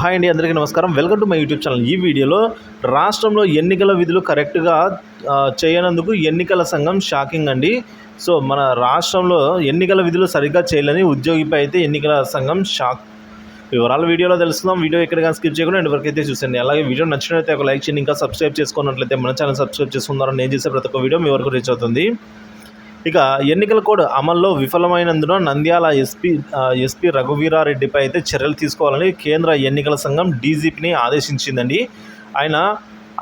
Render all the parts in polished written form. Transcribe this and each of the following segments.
Hi అండి, అందరికీ నమస్కారం. Welcome to my YouTube channel. ఈ వీడియోలో రాష్ట్రంలో ఎన్నికల విధులు కరెక్ట్గా చేయనందుకు ఎన్నికల సంఘం షాకింగ్ అండి. సో మన రాష్ట్రంలో ఎన్నికల విధులు సరిగ్గా చేయలేని ఉద్యోగిపై అయితే ఎన్నికల సంఘం షాక్. వివరాలు వీడియోలో తెలుసుకుందాం. వీడియో ఎక్కడిగా స్కిప్ చేయకుండా ఎండ్ వరకు అయితే చూసండి. అలాగే వీడియో నచ్చినట్లయితే ఒక లైక్ చేయండి. ఇంకా సబ్స్క్రైబ్ చేసుకున్నట్లయితే మన ఛానల్ సబ్స్క్రైబ్ చేసుకున్నారని నేను చేసే ప్రతి ఒక్క వీడియో మీ వరకు రీచ్ అవుతుంది. ఇక ఎన్నికల కోడ్ అమల్లో విఫలమైనందున నంద్యాల ఎస్పీ రఘువీరారెడ్డిపై అయితే చర్యలు తీసుకోవాలని కేంద్ర ఎన్నికల సంఘం డీజీపీని ఆదేశించిందండి.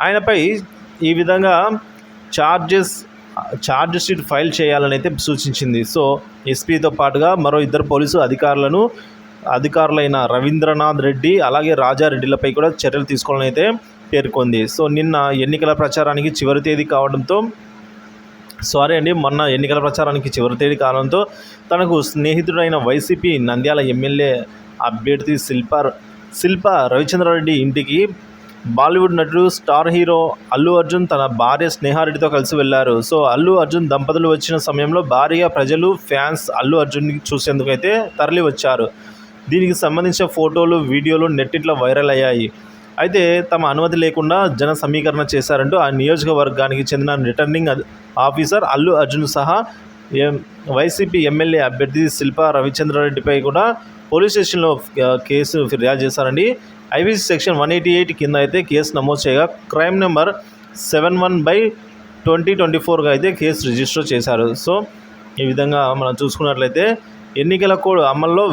ఆయనపై ఈ విధంగా ఛార్జ్ షీట్ ఫైల్ చేయాలని అయితే సూచించింది. సో ఎస్పీతో పాటుగా మరో ఇద్దరు పోలీసు అధికారులైన రవీంద్రనాథ్ రెడ్డి అలాగే రాజారెడ్డిలపై కూడా చర్యలు తీసుకోవాలని అయితే పేర్కొంది. సో నిన్న ఎన్నికల ప్రచారానికి చివరి తేదీ కావడంతో మొన్న ఎన్నికల ప్రచారానికి చివరి తేదీ కావడంతో తనకు స్నేహితుడైన వైసీపీ నంద్యాల ఎమ్మెల్యే అభ్యర్థి శిల్ప రవిచంద్రారెడ్డి ఇంటికి బాలీవుడ్ నటుడు స్టార్ హీరో అల్లు అర్జున్ తన భార్య స్నేహారెడ్డితో కలిసి వెళ్లారు. సో అల్లు అర్జున్ దంపతులు వచ్చిన సమయంలో భారీగా ప్రజలు ఫ్యాన్స్ అల్లు అర్జున్ని చూసేందుకు అయితే తరలి వచ్చారు. దీనికి సంబంధించిన ఫోటోలు వీడియోలు నెట్టింట్లో వైరల్ అయ్యాయి. అయితే తమ అనుమతి లేకుండా జన సమీకరణ చేశారంటూ ఆ నియోజకవర్గానికి చెందిన రిటర్నింగ్ ఆఫీసర్ అల్లు అర్జున్ సహా వైసీపీ ఎమ్మెల్యే అభ్యర్థి శిల్ప రవిచంద్రారెడ్డిపై కూడా పోలీస్ స్టేషన్లో కేసు ఫిర్యాదు చేశారండి. ఐపీసీ సెక్షన్ 188 కింద అయితే కేసు నమోదు చేయగా క్రైమ్ నెంబర్ 71/2024గా అయితే కేసు రిజిస్టర్ చేశారు. సో ఈ విధంగా మనం చూసుకున్నట్లయితే ఎన్నికల కోడ్ అమల్లో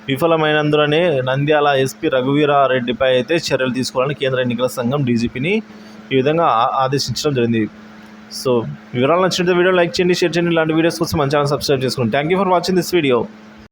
విఫలమైనందుననే నంద్యాల ఎస్పీ రఘువీరారెడ్డిపై అయితే చర్యలు తీసుకోవాలని కేంద్ర ఎన్నికల సంఘం డీజీపీని ఈ విధంగా ఆదేశించడం జరిగింది. సో వివరాలు నచ్చినట్లయితే వీడియో లైక్ చేయండి, షేర్ చేయండి. ఇలాంటి వీడియోస్ కోసం మన ఛానల్ సబ్స్క్రైబ్ చేసుకోండి. Thank you for watching this video.